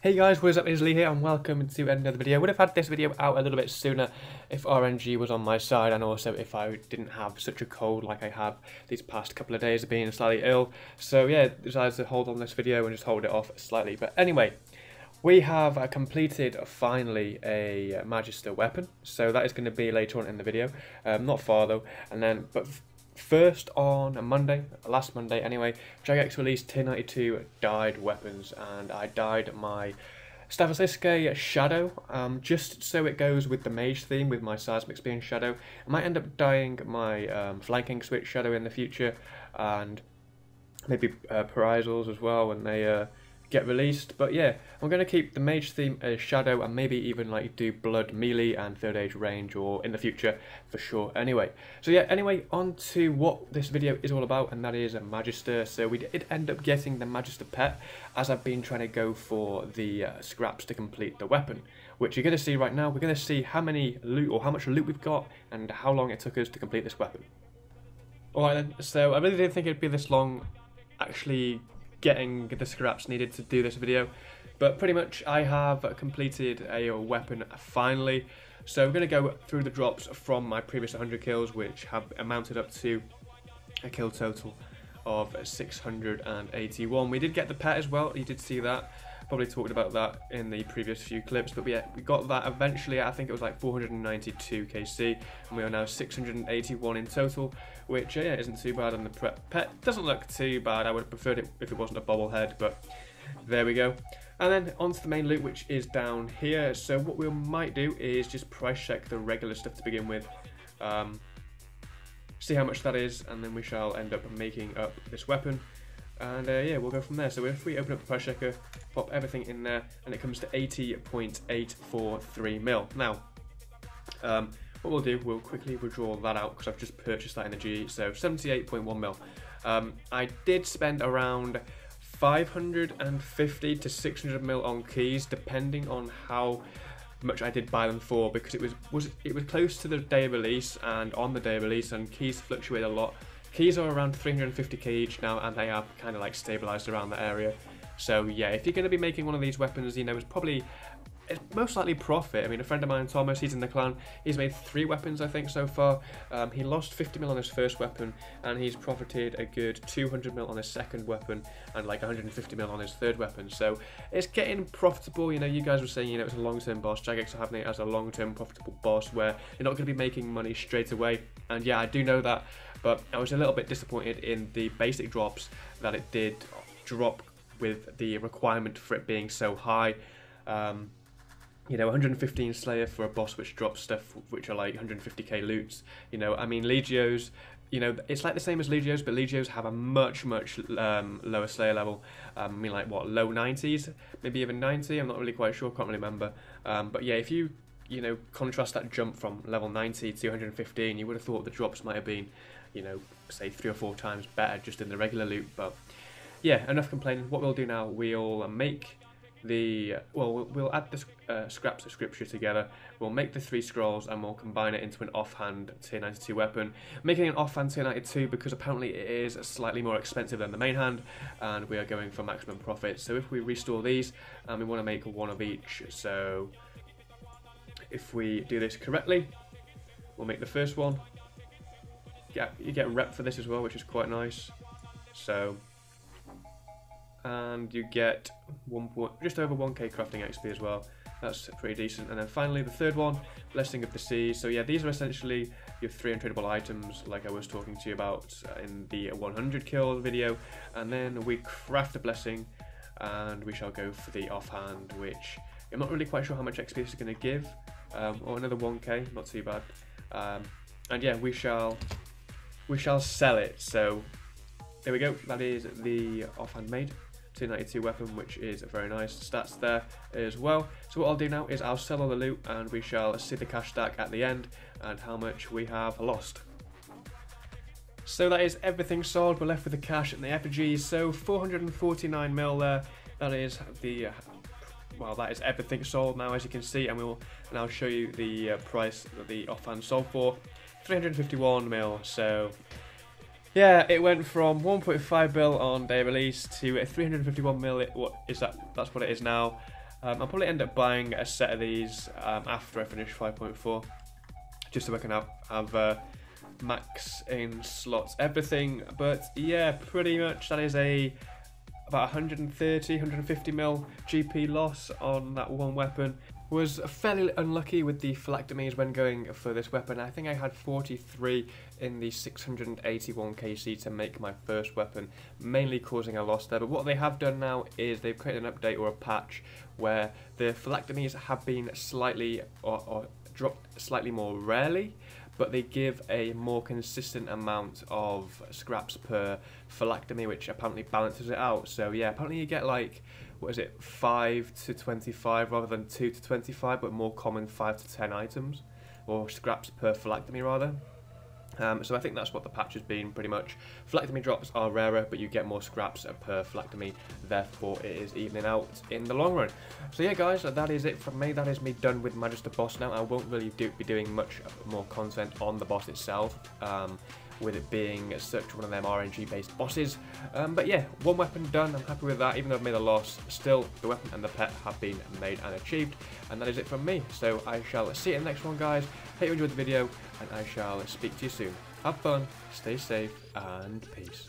Hey guys, what is up? It's Lee here and welcome to another video. I would have had this video out a little bit sooner if RNG was on my side and also if I didn't have such a cold like I have these past couple of days of being slightly ill. So yeah, decided to hold on this video and just hold it off slightly. But anyway, we have completed finally a Magister weapon. So that is going to be later on in the video, not far though. But first on a Monday, last Monday anyway, Jagex released T92 dyed weapons, and I dyed my Stavasiske Shadow, just so it goes with the mage theme with my Seismic being Shadow. I might end up dyeing my flanking switch Shadow in the future, and maybe Parizals as well when they get released. But yeah, I'm going to keep the mage theme as Shadow and maybe even like do blood melee and third age range or in the future for sure anyway. So yeah, anyway, on to what this video is all about, and that is a Magister. So we did end up getting the Magister pet as I've been trying to go for the scraps to complete the weapon, which you're going to see right now. We're going to see how many loot or how much loot we've got and how long it took us to complete this weapon. Alright then, so I really didn't think it'd be this long actually getting the scraps needed to do this video, but pretty much I have completed a weapon finally. So we're going to go through the drops from my previous 100 kills, which have amounted up to a kill total of 681. We did get the pet as well, you did see that. Probably talked about that in the previous few clips, but yeah, we got that eventually. I think it was like 492 KC, and we are now 681 in total, which yeah, isn't too bad. And the pet doesn't look too bad. I would have preferred it if it wasn't a bobblehead, but there we go. And then onto the main loot, which is down here. So what we might do is just price check the regular stuff to begin with, see how much that is, and then we shall end up making up this weapon. And yeah, we'll go from there. So if we open up the price checker, pop everything in there, and it comes to 80.843 mil. Now, what we'll do, we'll quickly withdraw that out because I've just purchased that in the GE. So 78.1 mil. I did spend around 550 to 600 mil on keys, depending on how much I did buy them for, because it was close to the day of release and on the day of release, and keys fluctuate a lot. Keys are around 350k each now, and they are kind of like stabilized around that area. So yeah, if you're going to be making one of these weapons, you know, it's most likely profit. I mean, a friend of mine, Thomas, he's in the clan, he's made 3 weapons I think so far. He lost 50 mil on his first weapon, and he's profited a good 200 mil on his second weapon, and like 150 mil on his third weapon. So it's getting profitable. You know, you guys were saying, you know, it's a long-term boss. Jagex are having it as a long-term profitable boss where you're not going to be making money straight away. And yeah, I do know that, but I was a little bit disappointed in the basic drops that it did drop with the requirement for it being so high. You know, 115 Slayer for a boss which drops stuff which are like 150k loots. You know, I mean, Legios, you know, it's like the same as Legios, but Legios have a much lower Slayer level. I mean, like what, low 90s, maybe even 90. I'm not really quite sure, can't really remember. But yeah, if you know, contrast that jump from level 90 to 115, you would have thought the drops might have been, you know, say 3 or 4 times better just in the regular loot. But yeah, enough complaining. What we'll do now, we'll make we'll add the scraps of scripture together. We'll make the 3 scrolls and we'll combine it into an offhand T92 weapon. Making an offhand T92 because apparently it is slightly more expensive than the main hand, and we are going for maximum profit. So if we restore these, and we want to make 1 of each, so if we do this correctly, we'll make the first one. Yeah, you get rep for this as well, which is quite nice. So, and you get just over 1k crafting XP as well. That's pretty decent. And then finally the third one, Blessing of the Sea. So yeah, these are essentially your 3 untradeable items like I was talking to you about in the 100 kill video. And then we craft a blessing, and we shall go for the offhand, which I'm not really quite sure how much XP this is going to give. Or another 1k, not too bad. And yeah, we shall sell it. So there we go, that is the offhand made T92 weapon, which is very nice. Stats there as well. So what I'll do now is I'll sell all the loot, and we shall see the cash stack at the end and how much we have lost. So that is everything sold. We're left with the cash and the effigies. So 449 mil there. That is the well, that is everything sold now, as you can see, and we'll now show you the price that the offhand sold for. 351 mil. So yeah, it went from 1.5 mil on day release to 351 mil. That's what it is now. I'll probably end up buying a set of these after I finish 5.4, just so I can have max in slots, everything. But yeah, pretty much that is about 130, 150 mil GP loss on that one weapon. Was fairly unlucky with the phylacteries when going for this weapon. I think I had 43 in the 681 KC to make my first weapon, mainly causing a loss there. But what they have done now is they've created an update or a patch where the phylacteries have been slightly or dropped slightly more rarely, but they give a more consistent amount of scraps per phylactery, which apparently balances it out. So yeah, apparently you get like, what is it, 5 to 25 rather than 2 to 25, but more common 5 to 10 items, or scraps per phylactery rather. So I think that's what the patch has been pretty much. Phylactery drops are rarer, but you get more scraps per phylactery, therefore it is evening out in the long run. So yeah guys, that is it from me. That is me done with Magister boss now. I won't really be doing much more content on the boss itself, with it being such one of them RNG based bosses. But yeah, one weapon done, I'm happy with that. Even though I've made a loss, still the weapon and the pet have been made and achieved, and that is it from me. So I shall see you in the next one guys. Hope you enjoyed the video, and I shall speak to you soon. Have fun, stay safe, and peace.